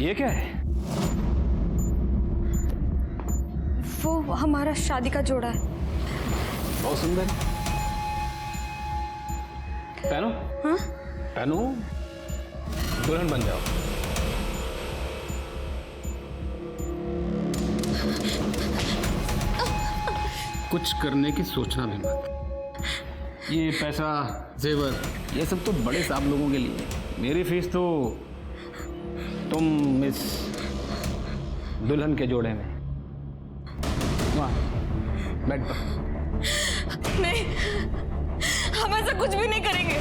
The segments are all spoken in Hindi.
ये क्या है? वो हमारा शादी का जोड़ा है। बहुत सुंदर। पहनो। हाँ? पहनो, दुल्हन बन जाओ। कुछ करने की सोचना भी मत। ये पैसा, जेवर, ये सब तो बड़े साहब लोगों के लिए। मेरी फीस तो तुम मिस दुल्हन के जोड़े में। वहाँ बेड पर। नहीं, हम ऐसा कुछ भी नहीं करेंगे।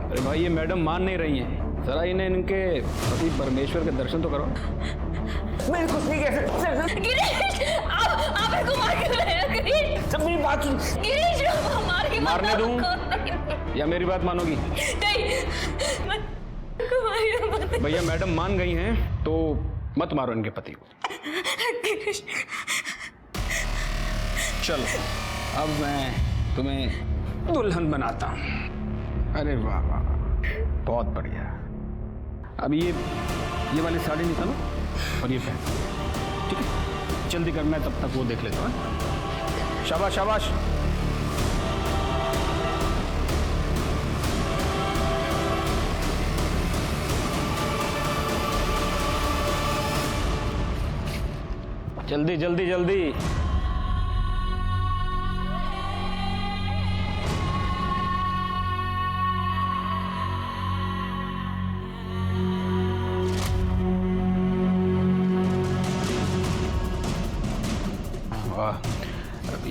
अरे भाई, ये मैडम मान नहीं रही हैं। जरा इन्हें इनके पति परमेश्वर के दर्शन तो करो। मैं कुछ नहीं कह सकता। गिरीश, आप इसको मार क्यों रहे हो? गिरीश, सब मेरी बात सुन। गिरीश, मारने दूं या मेरी बात मानोगी? नहीं, भैया मैडम मान गई हैं तो मत मारो इनके पति को। चलो, अब मैं तुम्हें दुल्हन बनाता हूँ। अरे वाह वाह, बहुत बढ़िया। अब ये वाली साड़ी निकालो और ये पहन। ठीक है, जल्दी कर, मैं तब तक वो देख लेता हूँ। शाबाश शाबाश। जल्दी जल्दी जल्दी।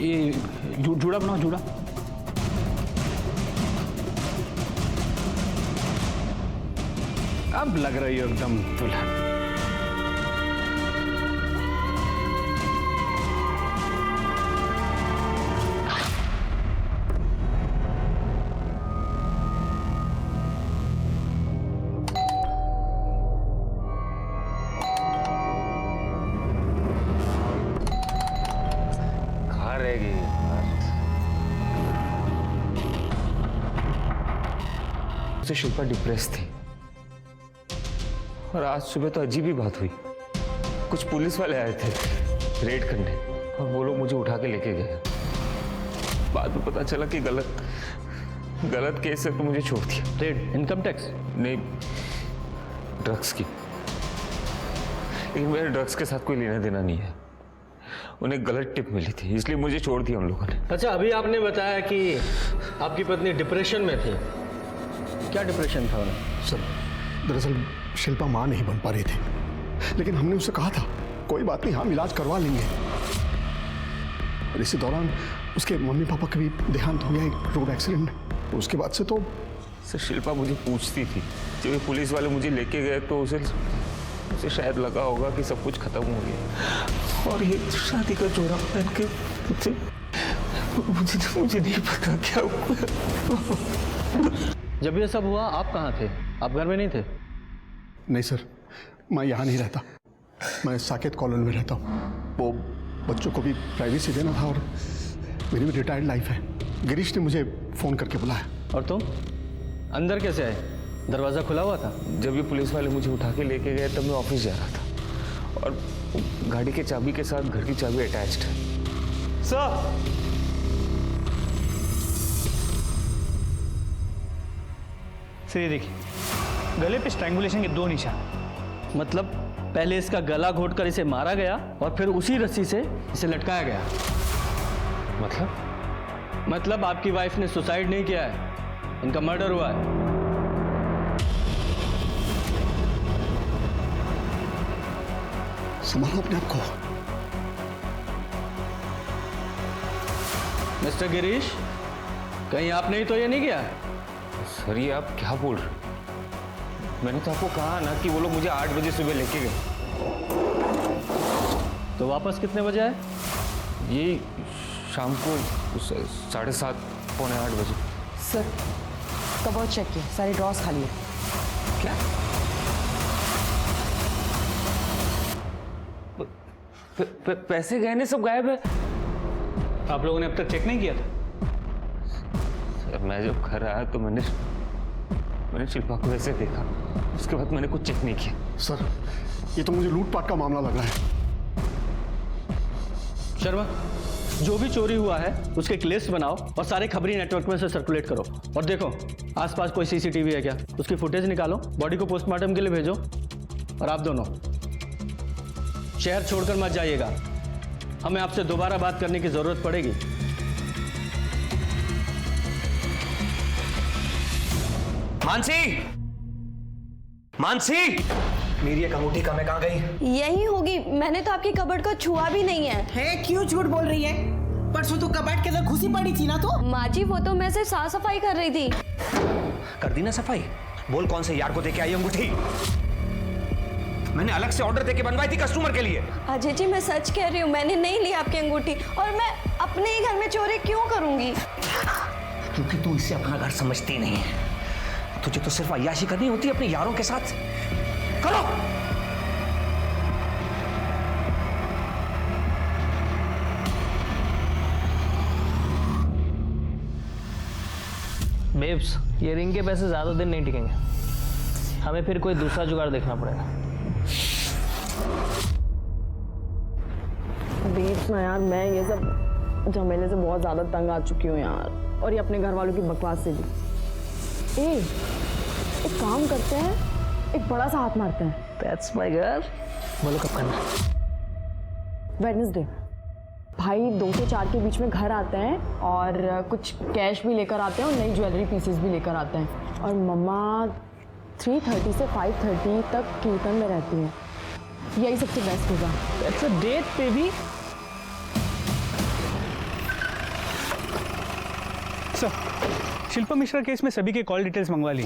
ये जूड़ा बनाओ, जूड़ा। अब लग रही हो एकदम दुल्हन। शिल्पा डिप्रेस थी और आज सुबह तो अजीब ही बात हुई। कुछ पुलिस वाले आए थे रेड करने और वो लोग मुझे उठा के लेके गए। बाद में पता चला कि गलत केस है तो मुझे छोड़ दिया। रेड? Income tax? नहीं, ड्रग्स की। लेकिन मेरे ड्रग्स के साथ कोई लेना देना नहीं है। उन्हें गलत टिप मिली थी इसलिए मुझे छोड़ दिया उन लोगों ने। अच्छा, अभी आपने बताया कि आपकी पत्नी डिप्रेशन में थी। क्या डिप्रेशन था उन्हें? सर, दरअसल शिल्पा मां नहीं बन पा रही थी, लेकिन हमने उससे कहा था कोई बात नहीं, हम इलाज करवा लेंगे। और इसी दौरान उसके मम्मी पापा का भी देहांत हो गया एक रोड एक्सीडेंट में। उसके बाद से तो सर, शिल्पा मुझे पूछती थी जब ये पुलिस वाले मुझे लेके गए तो उसे शायद लगा होगा कि सब कुछ खत्म हो गया और ये शादी का जोड़ा पहन के मुझे नहीं पता क्या हुआ। जब ये सब हुआ आप कहाँ थे? आप घर में नहीं थे? नहीं सर, मैं यहाँ नहीं रहता, मैं साकेत कॉलोनी में रहता हूँ। वो बच्चों को भी प्राइवेसी देना था और मेरी भी रिटायर्ड लाइफ है। गिरीश ने मुझे फ़ोन करके बुलाया। और तुम अंदर कैसे आए? दरवाज़ा खुला हुआ था? जब ये पुलिस वाले मुझे उठा के लेके गए तब मैं ऑफिस जा रहा था और गाड़ी के चाबी के साथ घर की चाबी अटैच्ड है। सर, ये देखिए, गले पे स्ट्रैंगुलेशन के 2 निशान। मतलब पहले इसका गला घोटकर इसे मारा गया और फिर उसी रस्सी से इसे लटकाया गया। मतलब आपकी वाइफ ने सुसाइड नहीं किया है, इनका मर्डर हुआ है। संभालो अपने आप को। मिस्टर गिरीश, कहीं आपने ही तो ये नहीं किया? सर, ये आप क्या बोल रहे हो? मैंने तो आपको कहा ना कि वो लोग मुझे 8 बजे सुबह लेके गए। तो वापस कितने बजे आए? ये शाम को 7:30 पौने 8 बजे। सर, कबर्ड चेक किए, सारी ड्रॉर्स खाली है। क्या? पैसे गहने सब गायब है। आप लोगों ने अब तक चेक नहीं किया था? सर, मैं जब घर आया तो मैंने मैंने शिल्पा को वैसे देखा, उसके बाद मैंने कुछ चेक नहीं किया। सर, ये तो मुझे लूटपाट का मामला लग रहा है। शर्मा, जो भी चोरी हुआ है उसके एक लिस्ट बनाओ और सारे खबरी नेटवर्क में से सर्कुलेट करो। और देखो आसपास कोई सीसीटीवी है क्या, उसकी फुटेज निकालो, बॉडी को पोस्टमार्टम के लिए भेजो। और आप दोनों शहर छोड़कर मत जाइएगा, हमें आपसे दोबारा बात करने की जरूरत पड़ेगी। मानसी, मानसी, मेरी एक अंगूठी कहाँ गई? यही होगी, मैंने तो आपकी कबर्ड को छुआ भी नहीं है। क्यों झूठ बोल रही है? परसों तो कबाड़ के अंदर घुसी पड़ी थी ना तो। माँ जी वो तो मैं सिर्फ साफ सफाई कर रही थी। कर दी ना सफाई? बोल कौन से यार को देके आई अंगूठी? मैंने अलग से ऑर्डर देके बनवाई थी कस्टमर के लिए। अजय जी मैं सच कह रही हूँ, मैंने नहीं ली आपकी अंगूठी, और मैं अपने ही घर में चोरी क्यों करूंगी? क्योंकि तू इसे अपना घर समझती नहीं है। तुझे तो सिर्फ अय्याशी करनी होती है अपने यारों के साथ। करो। बेब्स, ये रिंग के पैसे ज़्यादा दिन नहीं टिकेंगे, हमें फिर कोई दूसरा जुगाड़ देखना पड़ेगा। बेब्स ना यार, मैं ये सब झमेले से बहुत ज़्यादा तंग आ चुकी हूँ यार, और ये अपने घर वालों की बकवास से भी। एक काम करते हैं, एक बड़ा सा हाथ मारते हैं। That's my girl. बोलो कब करना? वेडनेसडे। भाई 2 से 4 के बीच में घर आते हैं और कुछ कैश भी लेकर आते हैं और नई ज्वेलरी पीसेस भी लेकर आते हैं। और मम्मा 3:30 से 5:30 तक कीर्तन में रहती है। यही सबसे बेस्ट होगा। That's a date baby. Sir, Shilpa Mishra case में सभी के कॉल डिटेल्स मंगवा ली।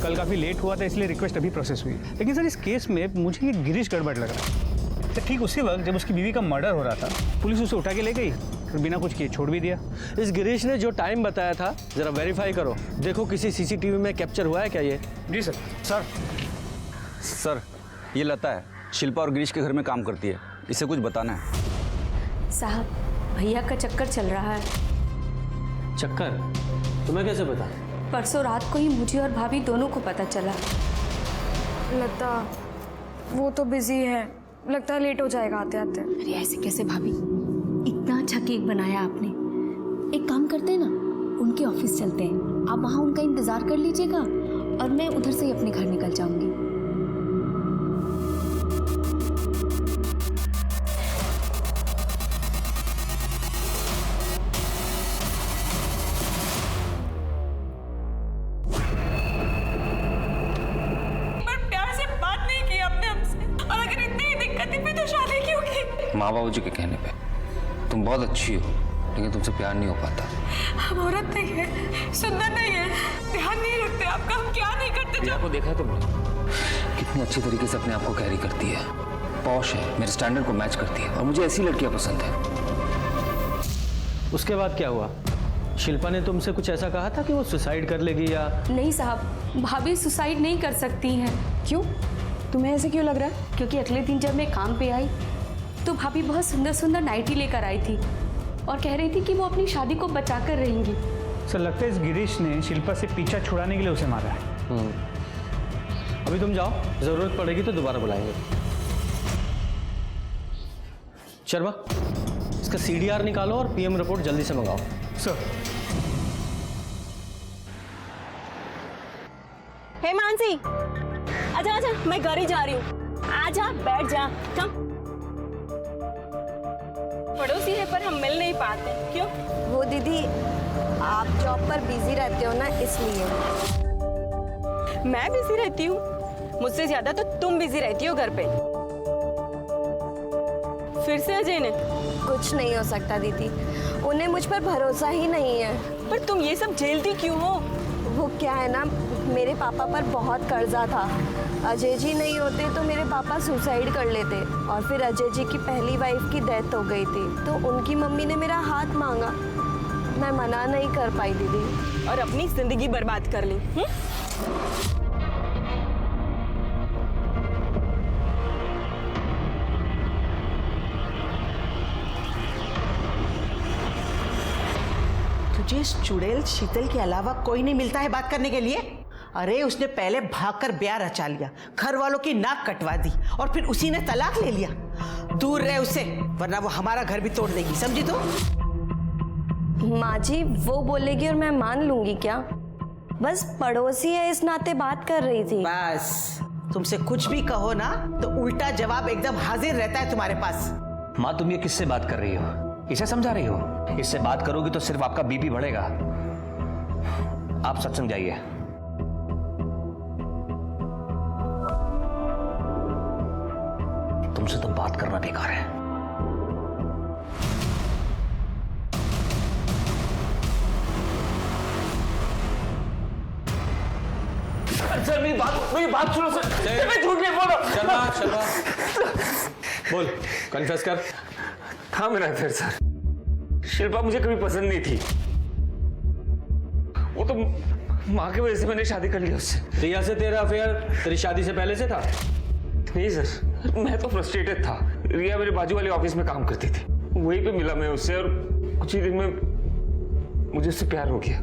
कल काफ़ी लेट हुआ था इसलिए रिक्वेस्ट अभी प्रोसेस हुई। लेकिन सर इस केस में मुझे ये गिरीश गड़बड़ लग रहा है। तो ठीक उसी वक्त जब उसकी बीवी का मर्डर हो रहा था, पुलिस उसे उठा के ले गई और बिना कुछ किए छोड़ भी दिया। इस गिरीश ने जो टाइम बताया था जरा वेरीफाई करो, देखो किसी सीसीटीवी में कैप्चर हुआ है क्या ये? जी सर। सर, ये लता है, शिल्पा और गिरीश के घर में काम करती है, इसे कुछ बताना है। साहब भैया का चक्कर चल रहा है। चक्कर? तुम्हें कैसे पता? परसों रात को ही मुझे और भाभी दोनों को पता चला। लता वो तो बिजी है, लगता है लेट हो जाएगा आते आते। अरे ऐसे कैसे भाभी, इतना अच्छा केक बनाया आपने। एक काम करते हैं ना, उनके ऑफिस चलते हैं, आप वहाँ उनका इंतजार कर लीजिएगा और मैं उधर से ही अपने घर निकल जाऊंगी। माँ बाबू जी के कहने पे तुम बहुत अच्छी हो, लेकिन तुमसे प्यार नहीं हो पाता। हम औरत नहीं है, सुंदर नहीं है, ध्यान नहीं रखते आपका, हम क्या नहीं करते। प्रिया को देखा है तुमने? कितनी अच्छी तरीके से अपने आप को कैरी करती है, पॉश है, मेरे स्टैंडर्ड को मैच करती है, और मुझे ऐसी लड़कियां पसंद है। उसके बाद क्या हुआ? शिल्पा ने तुमसे कुछ ऐसा कहा था कि वो सुसाइड कर लेगी या? नहीं साहब, भाभी सुसाइड नहीं कर सकती हैं। क्यों? तुम्हें ऐसे क्यों लग रहा है? क्योंकि अगले दिन जब मैं काम पे आई तो भाभी बहुत सुंदर सुंदर नाइटी लेकर आई थी और कह रही थी कि वो अपनी शादी को बचा कर रहेंगी। सर लगता है इस गिरीश ने शिल्पा से पीछा छुड़ाने के लिए उसे मारा है। अभी तुम जाओ, जरूरत पड़ेगी तो दोबारा बुलाएंगे। शर्मा, इसका CDR निकालो और PM रिपोर्ट जल्दी से मंगाओ। सर। हे मानसी, आजा आजा, मैं घर ही जा रही हूँ। आजा बैठ जा। कम पड़ोसी है पर हम मिल नहीं पाते, क्यों? वो दीदी आप जॉब पर बिजी रहते हो ना, इसलिए। मैं बिजी रहती हूँ? मुझसे ज्यादा तो तुम बिजी रहती हो घर पे। फिर से अजय ने? कुछ नहीं हो सकता दीदी, उन्हें मुझ पर भरोसा ही नहीं है। पर तुम ये सब झेलती क्यों हो? वो क्या है ना, मेरे पापा पर बहुत कर्जा था। अजय जी नहीं होते तो मेरे पापा सुसाइड कर लेते, और फिर अजय जी की पहली वाइफ की डेथ हो गई थी, तो उनकी मम्मी ने मेरा हाथ मांगा, मैं मना नहीं कर पाई दीदी, और अपनी जिंदगी बर्बाद कर ली। तुझे इस चुड़ैल शीतल के अलावा कोई नहीं मिलता है बात करने के लिए? अरे उसने पहले भागकर ब्याह रचा लिया, घर वालों की नाक कटवा दी और फिर उसी ने तलाक ले लिया। दूर रहे उससे, वरना वो हमारा घर भी तोड़ देगी, समझी तो? माँ जी वो बोलेगी और मैं मान लूंगी क्या? बस पड़ोसी है इस नाते बात कर रही थी। बस तुमसे कुछ भी कहो ना तो उल्टा जवाब एकदम हाजिर रहता है तुम्हारे पास। माँ तुम ये किससे बात कर रही हो? इसे समझा रही हो? इससे बात करोगी तो सिर्फ आपका बीपी बढ़ेगा। आप सत्संग जाइए। तुमसे तो बात करना बेकार है। सर मेरी बात सुनो सर। मैं झूठ नहीं बोल रहा। शर्मा बोल, कन्फेस कर। था मेरा अफेयर सर। शिल्पा मुझे कभी पसंद नहीं थी। वो तो माँ की वजह से मैंने शादी कर ली उससे। रिया से तेरा अफेयर तेरी शादी से पहले से था? नहीं सर, मैं तो फ्रस्ट्रेटेड था। रिया मेरे बाजू वाले ऑफिस में काम करती थी, वहीं पे मिला मैं उससे और कुछ ही दिन में मुझे उससे प्यार हो गया।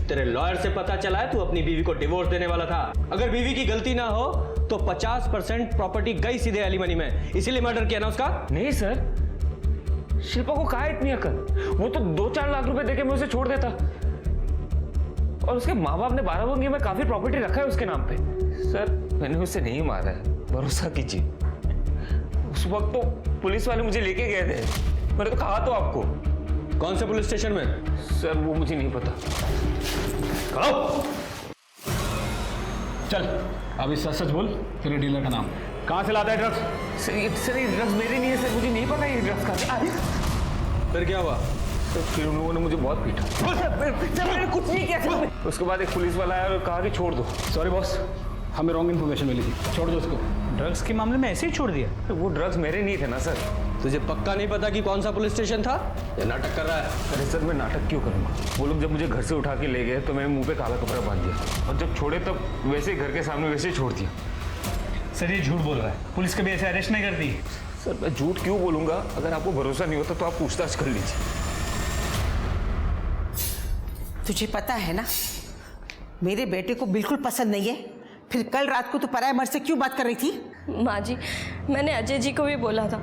तेरे लॉयर से पता चला है तू अपनी बीवी को डिवोर्स देने वाला था। अगर बीवी की गलती ना हो तो 50% प्रॉपर्टी गई सीधे एलिमनी में, इसीलिए मर्डर किया ना उसका? नहीं सर, शिल्पा को कहा इतनी अकल? वो तो 2-4 लाख रुपए देके मैं उसे छोड़ देता। और उसके माँ बाप ने 12 बंगी में काफी प्रॉपर्टी रखा है उसके नाम पे। सर मैंने उसे नहीं मारा है, भरोसा कीजिए। उस वक्त तो पुलिस वाले मुझे लेके गए थे, मैंने तो कहा तो आपको। कौन से पुलिस स्टेशन में? सर वो मुझे नहीं पता। चल अब इस सच बोल, तेरे डीलर का नाम कहाँ से लाता है ड्रग्स? सर ये ड्रग्स मेरे नहीं है सर, मुझे नहीं पता ये ड्रग्स कहाँ से। फिर क्या हुआ? तो फिर उन लोगों ने मुझे बहुत पीटा। सर मैंने कुछ नहीं किया। उसके बाद एक पुलिस वाला आया और कहा कि छोड़ दो। सॉरी बॉस, हमें रॉन्ग इन्फॉर्मेशन मिली थी, छोड़ दो उसको। ड्रग्स के मामले में ऐसे ही छोड़ दिया? तो वो ड्रग्स मेरे नहीं थे ना सर। तुझे पक्का नहीं पता कि कौन सा पुलिस स्टेशन था? ये नाटक कर रहा है। अरे सर मैं नाटक क्यों करूँगा? वो लोग जब मुझे घर से उठा के ले गए तो मैंने मुंह पे काला कपड़ा बांध दिया और जब छोड़े तब वैसे ही घर के सामने वैसे ही छोड़ दिया। सर ये झूठ बोल रहा है, पुलिस कभी ऐसे अरेस्ट नहीं करती। सर मैं झूठ क्यों बोलूँगा? अगर आपको भरोसा नहीं होता तो आप पूछताछ कर लीजिए। तुझे पता है ना मेरे बेटे को बिल्कुल पसंद नहीं है, फिर कल रात को तो पराये मर्द से क्यों बात कर रही थी? माँ जी मैंने अजय जी को भी बोला था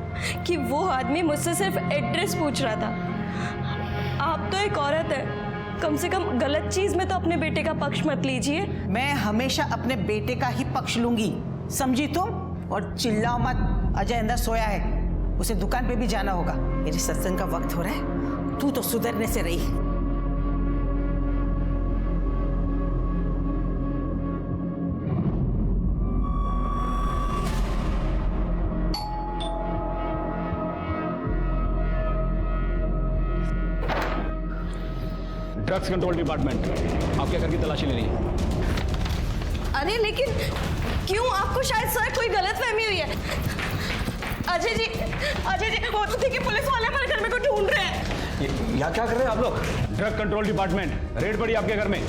कि वो आदमी मुझसे सिर्फ एड्रेस पूछ रहा था। आप तो एक औरत है, कम से कम गलत चीज में तो अपने बेटे का पक्ष मत लीजिए। मैं हमेशा अपने बेटे का ही पक्ष लूंगी, समझी तुम? और चिल्लाओ मत, अजय अंदर सोया है, उसे दुकान पे भी जाना होगा। मेरे सत्संग का वक्त हो रहा है, तू तो सुधरने से रही। ड्रग्स कंट्रोल डिपार्टमेंट आपके घर की तलाशी ले रही है। अरे लेकिन क्यों? आपको शायद सर कोई गलतफहमी हुई है। अजय जी वो तो देखिए पुलिस वाले हमारे घर में को ढूंढ रहे हैं। यहाँ क्या कर रहे हैं आप लोग? ड्रग कंट्रोल डिपार्टमेंट रेड पड़ी आपके घर में।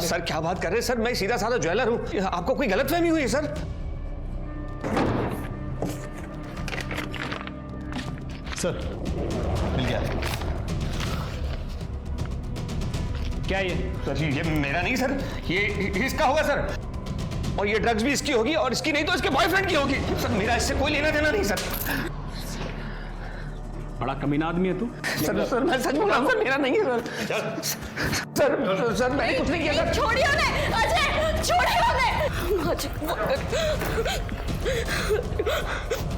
सर क्या बात कर रहे हैं सर? मैं सीधा साधा ज्वेलर हूँ, आपको कोई गलतफहमी हुई है सर? सर मिल गया। क्या ये? सर ये मेरा नहीं सर, ये इसका होगा सर। और ये ड्रग्स भी इसकी होगी और इसकी नहीं तो इसके बॉयफ्रेंड की होगी। सर मेरा इससे कोई लेना देना नहीं सर। बड़ा कमीना आदमी है तू। सर मैं सच बोल रहा हूँ सर, मेरा नहीं है सर। सर मैंने कुछ नहीं किया। छोड़िए उन्हें, अजय छोड़िए उन्हें।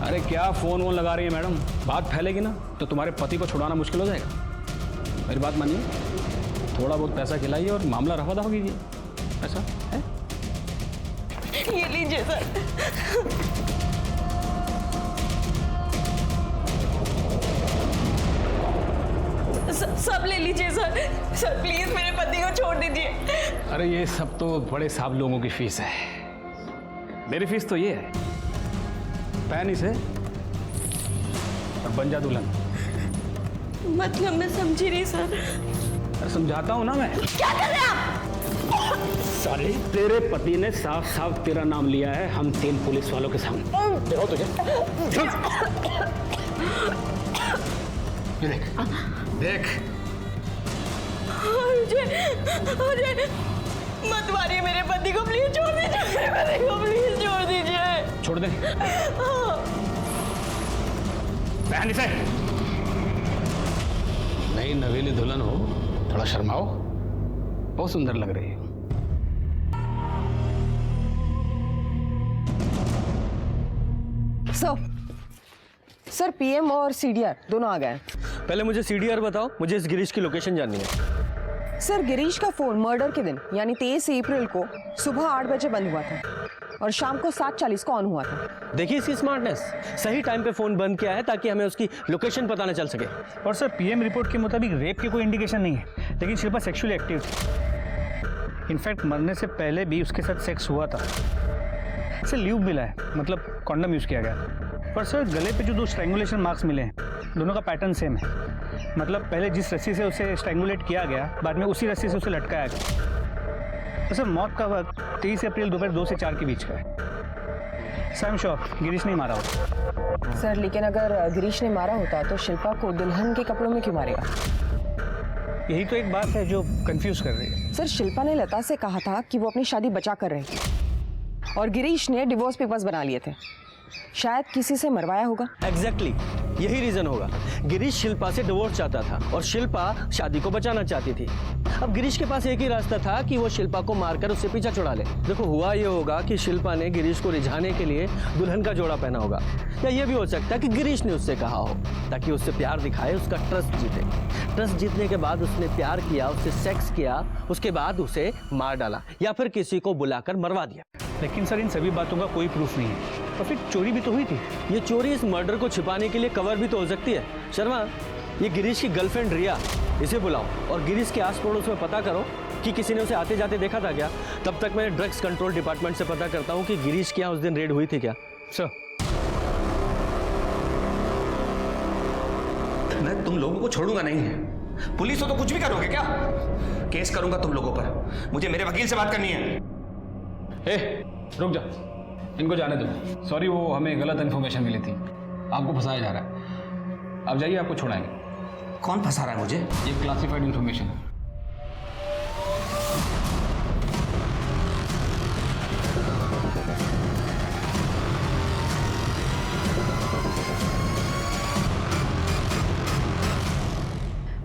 अरे क्या फोन वोन लगा रही है मैडम? बात फैलेगी ना तो तुम्हारे पति को छुड़ाना मुश्किल हो जाएगा। मेरी बात मानिए, थोड़ा बहुत पैसा खिलाइए और मामला रफा दफा कीजिए। ऐसा है? ये लीजिए सर। सब ले लीजिए सर। सर प्लीज मेरे पति को छोड़ दीजिए। अरे ये सब तो बड़े साहब लोगों की फीस है, मेरी फीस तो ये है, पहन इसे और बन जा दुल्हन। मतलब मैं समझी नहीं सर। अरे समझाता हूँ ना मैं। क्या कर रहे हैं आप? साले तेरे पति ने साफ साफ तेरा नाम लिया है हम 3 पुलिस वालों के सामने। देखो तुझे। देख देख। दीजिए। अजय मत मारिए मेरे पति को, प्लीज छोड़ दीजिए मेरे पति को, प्लीज छोड़ दीजिए। छोड़ दे। बहन इसे। नई नवेली दुल्हन हो, थोड़ा शर्माओ, बहुत सुंदर लग रही है। सर पीएम और सीडीआर दोनों आ गए। पहले मुझे सीडीआर बताओ, मुझे इस गिरीश की लोकेशन जाननी है। सर गिरीश का फोन मर्डर के दिन यानी 23 अप्रैल को सुबह 8 बजे बंद हुआ था और शाम को 7:40 को ऑन हुआ था। देखिए इसकी स्मार्टनेस, सही टाइम पे फोन बंद किया है ताकि हमें उसकी लोकेशन पता न चल सके। और सर पीएम रिपोर्ट के मुताबिक रेप के कोई इंडिकेशन नहीं है, लेकिन शिल्पा सेक्सुअली एक्टिव थी। इनफैक्ट मरने से पहले भी उसके साथ सेक्स हुआ था। इसे ल्यूब मिला है, मतलब कॉन्डम यूज किया गया। पर सर गले पे जो 2 स्ट्रैंगुलेशन मार्क्स मिले हैं, दोनों का पैटर्न सेम है। मतलब पहले जिस रस्सी से उसे स्ट्रैंगुलेट किया गया, बाद में उसी रस्सी से उसे लटकाया गया। तो सर मौत का वक्त 23 अप्रैल दोपहर 2 से 4 के बीच का है। Sir I am sure Girish नहीं मारा होता। सर लेकिन अगर गिरीश ने मारा होता तो शिल्पा को दुल्हन के कपड़ों में क्यों मारेगा? यही तो एक बात है जो कंफ्यूज कर रही है। सर शिल्पा ने लता से कहा था कि वो अपनी शादी बचा कर रही थी और गिरीश ने डिवोर्स पेपर्स बना लिए थे। शायद किसी से मरवाया होगा। एग्जैक्टली यही रीजन होगा। गिरीश शिल्पा से डिवोर्स चाहता था और शिल्पा शादी को बचाना चाहती थी। अब गिरीश के पास एक ही रास्ता था कि वो शिल्पा को मारकर उससे पीछा छुड़ा ले। देखो हुआ ये होगा कि शिल्पा ने गिरीश को रिझाने के लिए दुल्हन का जोड़ा पहना होगा, या ये भी हो सकता है कि गिरीश ने उससे कहा हो ताकि उससे प्यार दिखाए, उसका ट्रस्ट जीते। ट्रस्ट जीतने के बाद उसने प्यार किया, उससे सेक्स किया, उसके बाद उसे मार डाला या फिर किसी को बुलाकर मरवा दिया। लेकिन सर इन सभी बातों का कोई प्रूफ नहीं है, और फिर चोरी भी तो हुई थी। ये चोरी इस मर्डर को छिपाने के लिए कवर भी तो हो सकती है। शर्मा, ये गिरीश की गर्लफ्रेंड रिया, इसे बुलाओ और गिरीश के आस पड़ोस में पता करो कि किसी ने उसे आते जाते देखा था क्या। तब तक मैं ड्रग्स कंट्रोल डिपार्टमेंट से पता करता हूँ कि गिरीश के यहाँ उस दिन रेड हुई थी क्या। सर मैं तुम लोगों को छोड़ूंगा नहीं। पुलिस हो तो कुछ भी करोगे क्या? केस करूंगा तुम लोगों पर। मुझे मेरे वकील से बात करनी है। रुक जा, इनको जाने दो। सॉरी, वो हमें गलत इन्फॉर्मेशन मिली थी, आपको फंसाया जा रहा है। अब जाइए, आपको छोड़ाएंगे। कौन फंसा रहा है मुझे? ये क्लासिफाइड इन्फॉर्मेशन है।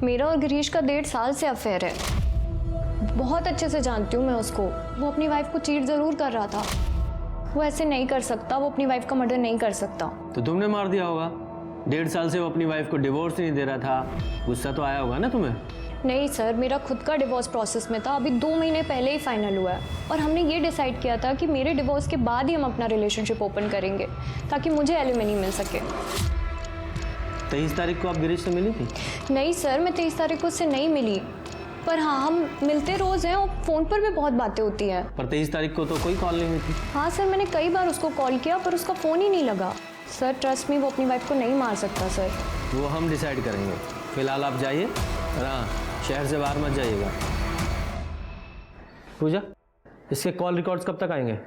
मेरा और गिरीश का 1.5 साल से अफेयर है। बहुत अच्छे से जानती हूँ मैं उसको। वो अपनी वाइफ को चीट ज़रूर कर रहा था। वो ऐसे नहीं कर सकता, वो अपनी वाइफ का मर्डर नहीं कर सकता। तो तुमने मार दिया होगा। 1.5 साल से वो अपनी वाइफ को डिवोर्स नहीं दे रहा था, गुस्सा तो आया होगा ना तुम्हें? नहीं सर, मेरा खुद का डिवोर्स प्रोसेस में था। अभी 2 महीने पहले ही फाइनल हुआ है और हमने ये डिसाइड किया था कि मेरे डिवोर्स के बाद ही हम अपना रिलेशनशिप ओपन करेंगे ताकि मुझे एलिमनी मिल सके। 23 तारीख को आप गिरीश से मिली थी? नहीं सर, मैं 23 तारीख को उससे नहीं मिली, पर हाँ हम मिलते रोज़ हैं और फ़ोन पर भी बहुत बातें होती हैं। पर 23 तारीख को तो कोई कॉल नहीं हुई थी। हाँ सर, मैंने कई बार उसको कॉल किया पर उसका फ़ोन ही नहीं लगा। सर ट्रस्ट मी, वो अपनी वाइफ को नहीं मार सकता सर। वो हम डिसाइड करेंगे। फिलहाल आप जाइए, हाँ शहर से बाहर मत जाइएगा। पूजा, इसके कॉल रिकॉर्ड्स कब तक आएंगे?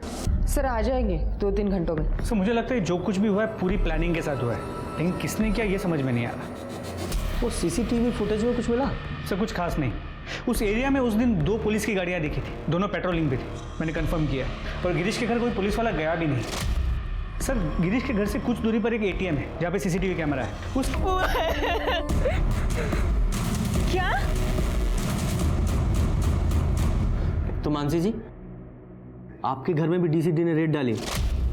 सर आ जाएंगे 2-3 घंटों में। सर मुझे लगता है जो कुछ भी हुआ है पूरी प्लानिंग के साथ हुआ है, लेकिन किसने किया ये समझ में नहीं आ रहा। वो सीसीटीवी फुटेज में कुछ मिला? सर कुछ खास नहीं। उस एरिया में उस दिन 2 पुलिस की गाड़ियां दिखी थी, दोनों पेट्रोलिंग पे थी। मैंने कंफर्म किया है। और गिरीश के घर कोई पुलिस वाला गया भी नहीं। सर गिरीश के घर से कुछ दूरी पर एक एटीएम है जहाँ पे सीसीटीवी कैमरा है। उस क्या? तो मानसी जी, आपके घर में भी डीसीडी ने रेड डाली,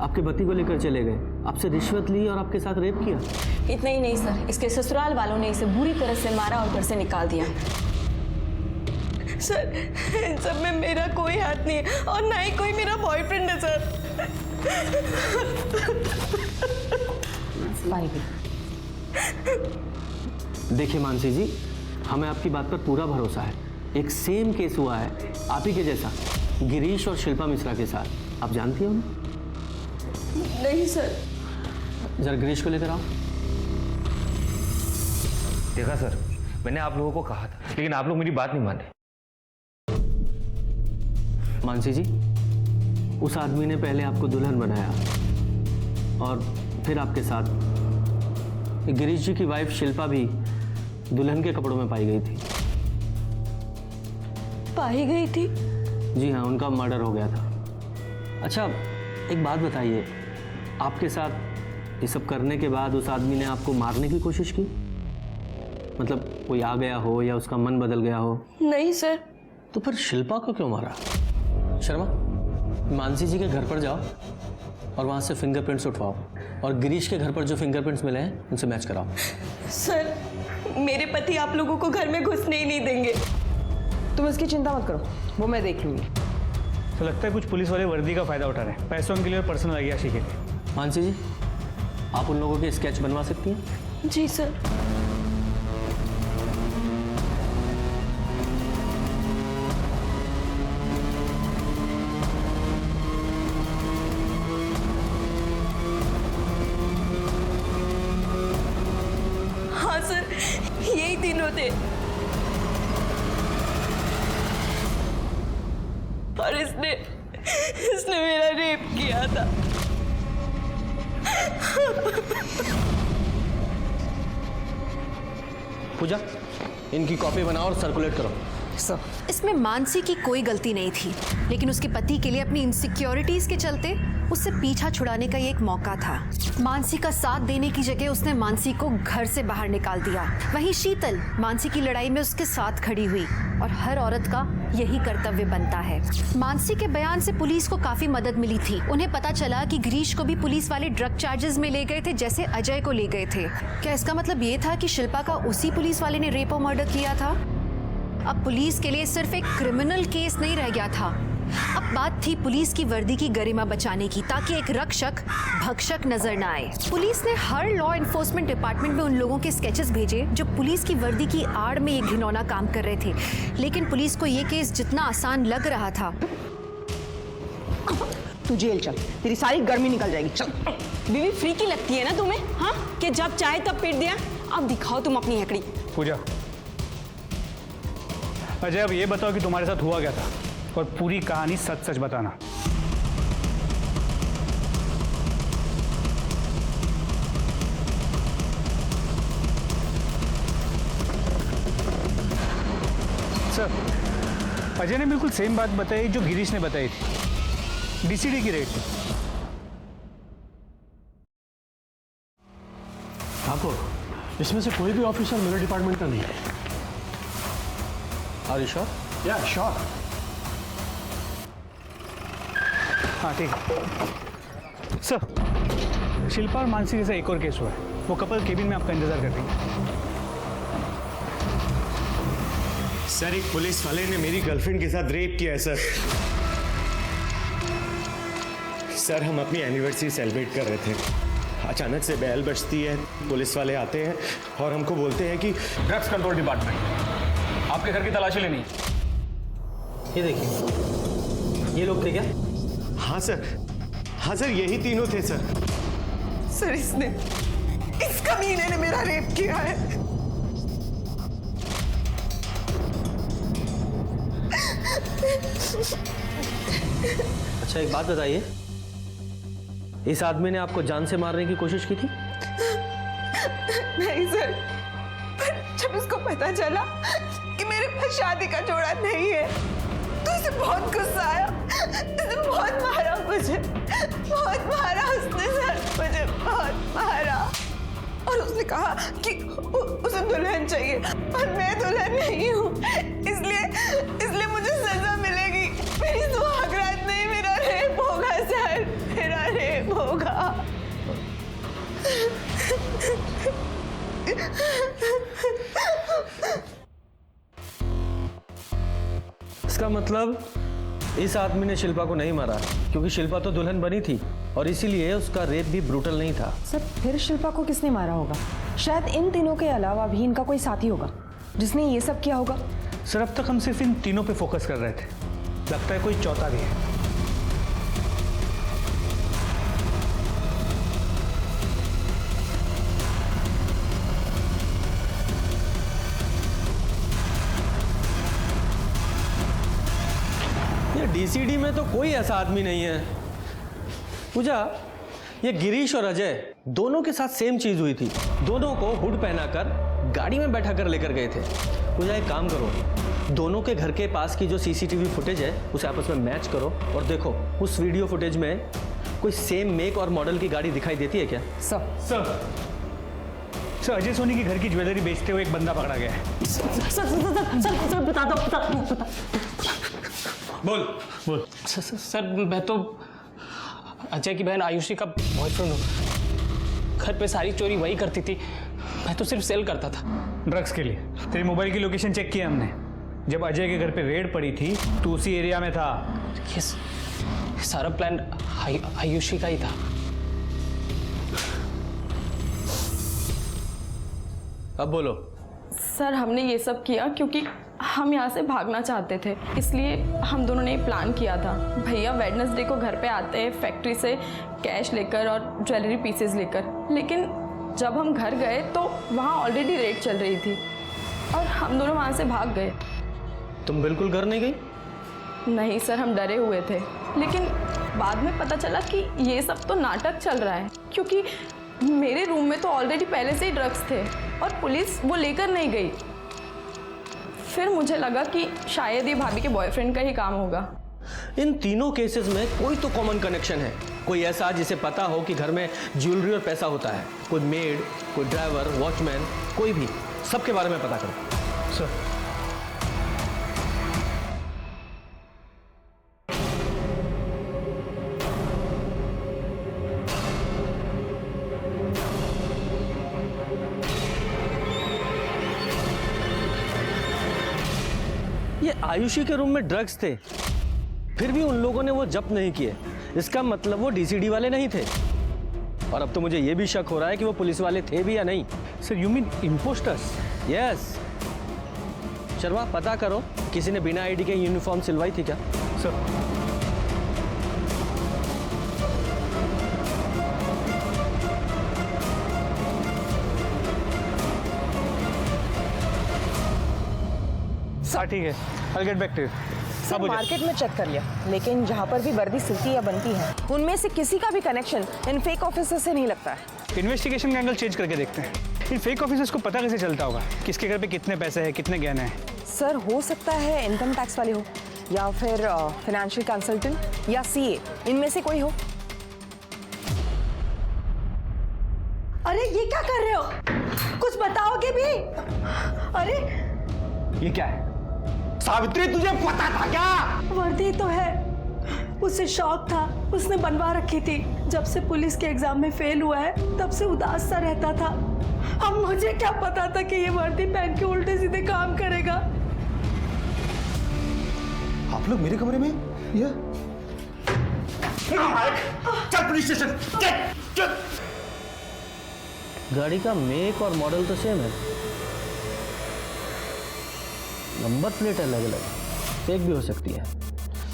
आपके पति को लेकर चले गए, आपसे रिश्वत ली और आपके साथ रेप किया। इतना ही नहीं सर, इसके ससुराल वालों ने इसे बुरी तरह से मारा और घर से निकाल दिया। सर इन सब में मेरा कोई हाथ नहीं है और ना ही कोई मेरा बॉयफ्रेंड है सर। देखिए मानसी जी, हमें आपकी बात पर पूरा भरोसा है। एक सेम केस हुआ है आप ही के जैसा, गिरीश और शिल्पा मिश्रा के साथ। आप जानती हो ना? नहीं सर। जरा गिरीश को लेकर आओ। देखा सर, मैंने आप लोगों को कहा था, लेकिन आप लोग मेरी बात नहीं माने। मानसी जी, उस आदमी ने पहले आपको दुल्हन बनाया और फिर आपके साथ गिरीश जी की वाइफ शिल्पा भी दुल्हन के कपड़ों में पाई गई थी। पाई गई थी? जी हाँ, उनका मर्डर हो गया था। अच्छा, एक बात बताइए, आपके साथ ये सब करने के बाद उस आदमी ने आपको मारने की कोशिश की? मतलब कोई आ गया हो या उसका मन बदल गया हो? नहीं सर। तो फिर शिल्पा को क्यों मारा? शर्मा, मानसी जी के घर पर जाओ और वहाँ से फिंगरप्रिंट्स उठवाओ और गिरीश के घर पर जो फिंगरप्रिंट्स मिले हैं उनसे मैच कराओ। सर, मेरे पति आप लोगों को घर में घुसने ही नहीं देंगे। तुम इसकी चिंता मत करो, वो मैं देख लूँगी। तो लगता है कुछ पुलिस वाले वर्दी का फायदा उठा रहे हैं, पैसों के लिए और पर्सनल अय्याशी के लिए। मानसी जी, आप उन लोगों के स्केच बनवा सकती हैं? जी सर। हाँ सर, यही तीनों थे। और इसने मेरा रेप किया था। पूजा, इनकी कॉपी बनाओ और सर्कुलेट करो। सर, इसमें मानसी की कोई गलती नहीं थी, लेकिन उसके पति के लिए अपनी इनसिक्योरिटीज के चलते उससे पीछा छुड़ाने का ये एक मौका था। मानसी का साथ देने की जगह उसने मानसी को घर से बाहर निकाल दिया। वहीं शीतल मानसी की लड़ाई में उसके साथ खड़ी हुई और हर औरत का यही कर्तव्य बनता है। मानसी के बयान से पुलिस को काफी मदद मिली थी। उन्हें पता चला कि गिरीश को भी पुलिस वाले ड्रग चार्जेस में ले गए थे, जैसे अजय को ले गए थे। क्या इसका मतलब ये था कि शिल्पा का उसी पुलिस वाले ने रेप और मर्डर किया था? अब पुलिस के लिए सिर्फ एक क्रिमिनल केस नहीं रह गया था, अब बात थी पुलिस की वर्दी की गरिमा बचाने की, ताकि एक रक्षक भक्षक नजर न आए। पुलिस ने हर लॉ एनफोर्समेंट डिपार्टमेंट में उन लोगों के स्केचेस भेजे जो पुलिस की वर्दी की आड़ में एक घिनौना काम कर रहे थे, लेकिन पुलिस को ये केस जितना आसान लग रहा था। तू जेल चल, तेरी सारी गर्मी निकल जाएगी। चल। बीवी फ्री की लगती है ना तुम्हें? हाँ, कि जब चाहे तब पीट दिया। अब दिखाओ तुम अपनी हैकड़ी। पूजा, अजय, अब ये बताओ कि तुम्हारे साथ हुआ क्या था और पूरी कहानी सच सच बताना। सर, अजय ने बिल्कुल सेम बात बताई जो गिरीश ने बताई थी, डीसीडी की रेड। ठाकुर, इसमें से कोई भी ऑफिसर मेरे डिपार्टमेंट का नहीं है। Are you sure? Yeah, sure. हाँ ठीक है। सर, शिल्पा और मानसी जैसा एक और केस हुआ है, वो कपल केबिन में आपका इंतजार कर रही है। सर, एक पुलिस वाले ने मेरी गर्लफ्रेंड के साथ रेप किया है सर। सर, हम अपनी एनिवर्सरी सेलिब्रेट कर रहे थे, अचानक से बेल बजती है, पुलिस वाले आते हैं और हमको बोलते हैं कि ड्रग्स कंट्रोल डिपार्टमेंट, आपके घर की तलाशी लेनी। ये देखिए, ये लोग थे क्या? हाँ सर, यही तीनों थे सर। सर, इस कमीने ने मेरा रेप किया है। अच्छा, एक बात बताइए, इस आदमी ने आपको जान से मारने की कोशिश की थी? नहीं सर, पर जब उसको पता चला कि मेरे पास शादी का जोड़ा नहीं है तो उसे बहुत गुस्सा आया। उसने बहुत मारा मुझे, बहुत मारा उसने सर, मुझे बहुत मारा। और उसने कहा कि उसे दुल्हन चाहिए और मैं दुल्हन नहीं हूँ, इसलिए मुझे सजा मिलेगी। मेरी सुहागरात नहीं, मेरा रेप होगा सर, मेरा रेप होगा। इसका मतलब इस आदमी ने शिल्पा को नहीं मारा क्योंकि शिल्पा तो दुल्हन बनी थी और इसीलिए उसका रेप भी ब्रूटल नहीं था। सर, फिर शिल्पा को किसने मारा होगा? शायद इन तीनों के अलावा भी इनका कोई साथी होगा जिसने ये सब किया होगा। सर, अब तक हम सिर्फ इन तीनों पे फोकस कर रहे थे, लगता है कोई चौथा भी है। डीसीडी में तो कोई ऐसा आदमी नहीं है। पूजा, ये गिरीश और अजय दोनों के साथ सेम चीज हुई थी। दोनों को हुड पहनाकर गाड़ी में बैठा कर लेकर गए थे। पूजा, एक काम करो, दोनों के घर के पास की जो सीसीटीवी फुटेज है उसे आपस में मैच करो और देखो उस वीडियो फुटेज में कोई सेम मेक और मॉडल की गाड़ी दिखाई देती है क्या? सर अजय सोनी के घर की ज्वेलरी बेचते हुए एक बंदा पकड़ा गया है। सर बता दो। बोल। सर मैं तो अजय की बहन आयुषी का बॉयफ्रेंड हूँ। घर पे सारी चोरी वही करती थी, मैं तो सिर्फ सेल करता था। ड्रग्स के लिए तेरी मोबाइल की लोकेशन चेक किया हमने। जब अजय के घर पे रेड पड़ी थी तो उसी एरिया में था। ये सारा प्लान आयुषी का ही था। अब बोलो। सर हमने ये सब किया क्योंकि हम यहाँ से भागना चाहते थे, इसलिए हम दोनों ने प्लान किया था। भैया वेडनेसडे को घर पे आते हैं फैक्ट्री से कैश लेकर और ज्वेलरी पीसेस लेकर, लेकिन जब हम घर गए तो वहाँ ऑलरेडी रेड चल रही थी और हम दोनों वहाँ से भाग गए। तुम बिल्कुल घर नहीं गई? नहीं सर, हम डरे हुए थे, लेकिन बाद में पता चला कि ये सब तो नाटक चल रहा है, क्योंकि मेरे रूम में तो ऑलरेडी पहले से ही ड्रग्स थे और पुलिस वो लेकर नहीं गई। फिर मुझे लगा कि शायद ये भाभी के बॉयफ्रेंड का ही काम होगा। इन तीनों केसेस में कोई तो कॉमन कनेक्शन है। कोई ऐसा जिसे पता हो कि घर में ज्वेलरी और पैसा होता है। कोई मेड, कोई ड्राइवर, वॉचमैन, कोई भी, सबके बारे में पता करो। सर ये आयुषी के रूम में ड्रग्स थे, फिर भी उन लोगों ने वो जब्त नहीं किए। इसका मतलब वो डीसीडी वाले नहीं थे। और अब तो मुझे ये भी शक हो रहा है कि वो पुलिस वाले थे भी या नहीं। Sir you mean impostors? Yes. Sharma पता करो किसी ने बिना आईडी के यूनिफॉर्म सिलवाई थी क्या? सर ठीक है, I'll get back to you. Sir market में चेक कर लिया, लेकिन जहाँ पर भी वर्दी सिलती या बनती है उनमें से किसी का भी कनेक्शन इन फेक ऑफिसर से नहीं लगता है। इन्वेस्टिगेशन का एंगल चेंज करके देखते हैं। इन फेक ऑफिसर्स को पता कैसे चलता होगा किसके घर पे कितने पैसे हैं, कितने गहने हैं? सर हो सकता है इनकम टैक्स वाले हो या फिर फाइनेंशियल कंसल्टेंट या सीए, इनमें से कोई हो। अरे ये क्या कर रहे हो? कुछ बताओगे भी? अरे ये क्या है? सावित्री तुझे पता था क्या? वर्दी तो है, उसे शौक था, उसने बनवा रखी थी। जब से पुलिस के एग्जाम में फेल हुआ है तब से उदास सा रहता था। अब मुझे क्या पता था कि ये वर्दी पहन के उल्टे सीधे काम करेगा। आप लोग मेरे कमरे में? ये चल पुलिस स्टेशन, चल। गाड़ी का मेक और मॉडल तो सेम है, नंबर प्लेट अलग अलग, फेक भी हो सकती है।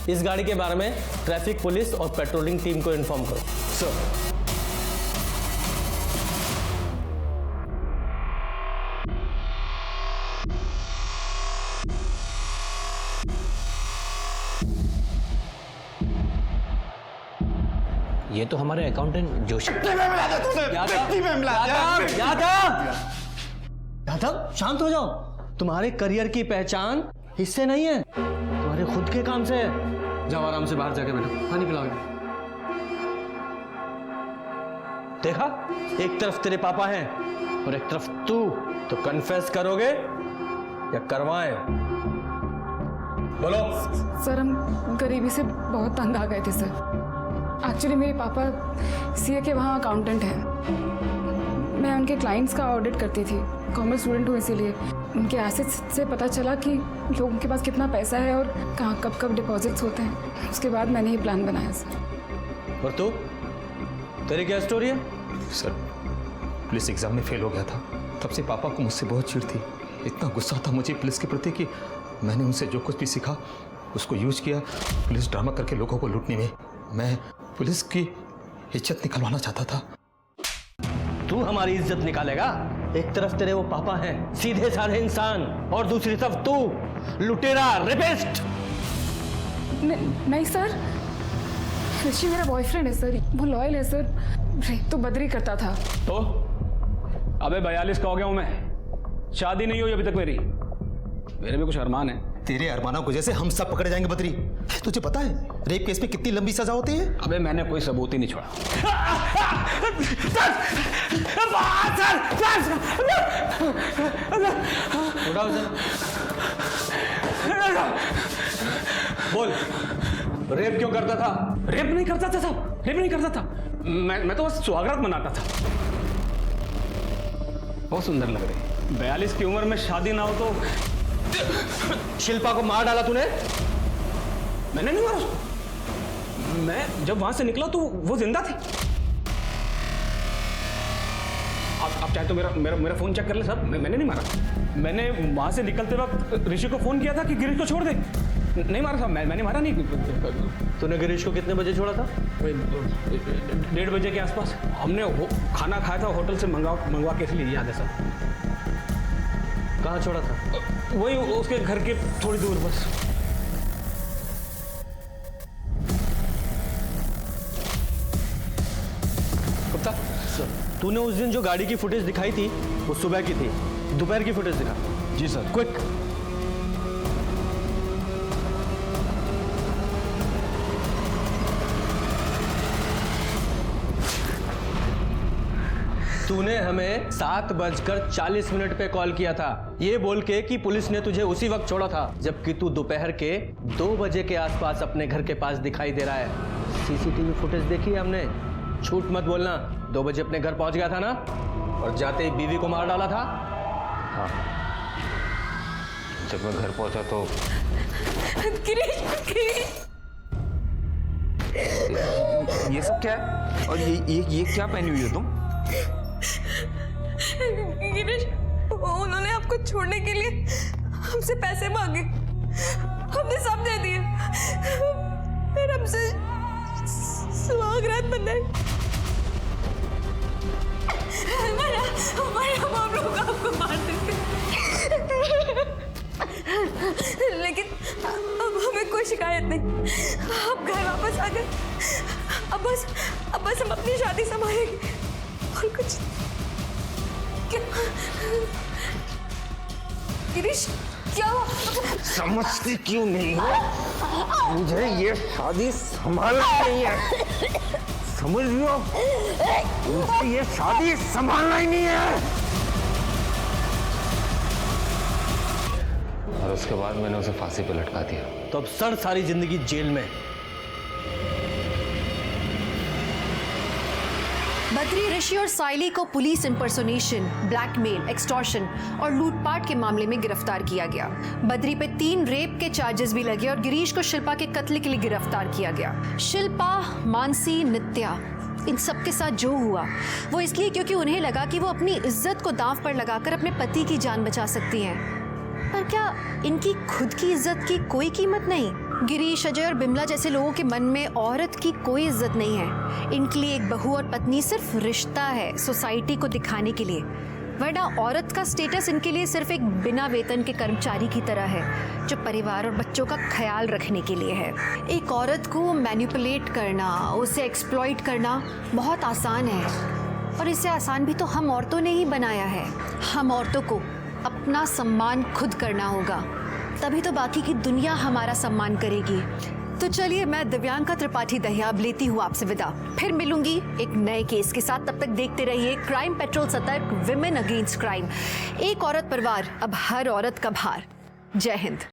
इस गाड़ी के बारे में ट्रैफिक पुलिस और पेट्रोलिंग टीम को इन्फॉर्म करो। सर ये तो हमारे अकाउंटेंट जोशी। यादव शांत हो जाओ। तुम्हारे करियर की पहचान इससे नहीं है, तुम्हारे खुद के काम से है। जाओ आराम से बाहर जाके बैठो, पानी पिलाओगे। देखा, एक तरफ तेरे पापा हैं और एक तरफ तू, तो कन्फेस करोगे या करवाएं? बोलो। सर हम गरीबी से बहुत तंग आ गए थे सर। एक्चुअली मेरे पापा सीए के वहाँ अकाउंटेंट हैं। मैं उनके क्लाइंट्स का ऑडिट करती थी, कॉमर्स स्टूडेंट हूँ, इसीलिए उनके एसेट्स से पता चला कि लोगों के पास कितना पैसा है और कहाँ कब कब डिपॉजिट्स होते हैं। उसके बाद मैंने ये प्लान बनाया सर। और तू, तेरी क्या स्टोरी है? सर पुलिस एग्जाम में फेल हो गया था, तब से पापा को मुझसे बहुत चिढ़ थी। इतना गुस्सा था मुझे पुलिस के प्रति कि मैंने उनसे जो कुछ भी सीखा उसको यूज किया पुलिस ड्रामा करके लोगों को लूटने में। मैं पुलिस की इज्जत निकलवाना चाहता था। तू हमारी इज्जत निकालेगा? एक तरफ तेरे वो पापा हैं, सीधे साधे इंसान, और दूसरी तरफ तू, लुटेरा, रेपिस्ट। नहीं सर, ऋषि मेरा बॉयफ्रेंड है सर, वो लॉयल है सर, रेप तो बदरी करता था। तो अबे 42 का हो गया हूं मैं, शादी नहीं हुई अभी तक मेरी। मेरे भी कुछ अरमान है। तेरे अरमानों की वजह से हम सब पकड़े जाएंगे बद्री। तुझे पता है रेप केस में कितनी लंबी सजा होती है? अबे मैंने कोई सबूत ही नहीं छोड़ा। उठाओ सर। बोल, रेप क्यों करता था? रेप नहीं करता था साहब, रेप नहीं करता था। मैं तो बस सुहागरात मनाता था। बहुत सुंदर लग रही। 42 की उम्र में शादी ना हो तो। शिल्पा को मार डाला तूने? मैंने नहीं मारा उसको। मैं जब वहां से निकला तो वो जिंदा थी। आप चाहे तो मेरा फोन चेक कर ले साहब। मैंने नहीं मारा। मैंने वहां से निकलते वक्त ऋषि को फोन किया था कि गिरीश को छोड़ दे। नहीं मारा साहब, मैंने मारा नहीं। तूने गिरीश को कितने बजे छोड़ा था? 1:30 बजे के आसपास। हमने खाना खाया था होटल से मंगवा के, इसलिए याद है सर। कहाँ छोड़ा था? वही उसके घर के थोड़ी दूर बस। गुप्ता, तूने उस दिन जो गाड़ी की फुटेज दिखाई थी वो सुबह की थी। दोपहर की फुटेज दिखा। जी सर। क्विक। तूने हमें 7:40 पे कॉल किया था, ये बोल के कि पुलिस ने तुझे उसी वक्त छोड़ा था, जबकि तू दोपहर के 2 बजे के आसपास अपने घर के पास दिखाई दे रहा है। सीसीटीवी फुटेज देखी है हमने। झूठ मत बोलना। 2 बजे अपने घर पहुंच गया था ना, और जाते ही बीवी को मार डाला था। हाँ, जब मैं घर पहुंचा तो ये सब क्या है? और ये क्या पहनी हुई हो तुम? गिरीश, उन्होंने आपको छोड़ने के लिए हमसे पैसे मांगे। हमने सब दे दिए। फिर हमसे सुहागरात बनाई। हम लोग आपको मार देते, लेकिन अब हमें कोई शिकायत नहीं। आप घर वापस आ गए। अब बस हम अपनी शादी संभालेंगे और कुछ। गिरीश, क्या समझती क्यों नहीं हो? मुझे ये शादी संभालना नहीं है, समझ लो। मुझे ये शादी संभालना ही नहीं है। और उसके बाद मैंने उसे फांसी पे लटका दिया। तो अब सर सारी जिंदगी जेल में। बद्री, ऋषि और साइली को पुलिस इंपर्सोनेशन, ब्लैकमेल, एक्सटॉर्शन और लूटपाट के मामले में गिरफ्तार किया गया। बद्री पे 3 रेप के चार्जेस भी लगे और गिरीश को शिल्पा के कत्ल के लिए गिरफ्तार किया गया। शिल्पा, मानसी, नित्या, इन सब के साथ जो हुआ वो इसलिए क्योंकि उन्हें लगा कि वो अपनी इज्जत को दांव पर लगाकर अपने पति की जान बचा सकती हैं। पर क्या इनकी खुद की इज्जत की कोई कीमत नहीं? गिरीश, अजय और बिमला जैसे लोगों के मन में औरत की कोई इज्जत नहीं है। इनके लिए एक बहू और पत्नी सिर्फ रिश्ता है, सोसाइटी को दिखाने के लिए। वरना औरत का स्टेटस इनके लिए सिर्फ एक बिना वेतन के कर्मचारी की तरह है, जो परिवार और बच्चों का ख्याल रखने के लिए है। एक औरत को मैनिपुलेट करना, उसे एक्सप्लॉइट करना बहुत आसान है, और इससे आसान भी तो हम औरतों ने ही बनाया है। हम औरतों को अपना सम्मान खुद करना होगा, तभी तो बाकी की दुनिया हमारा सम्मान करेगी। तो चलिए, मैं दिव्यांका त्रिपाठी दहियाब लेती हूँ आपसे विदा। फिर मिलूंगी एक नए केस के साथ। तब तक देखते रहिए क्राइम पेट्रोल, सतर्क, विमेन अगेंस्ट क्राइम। एक औरत परिवार, अब हर औरत का भार। जय हिंद।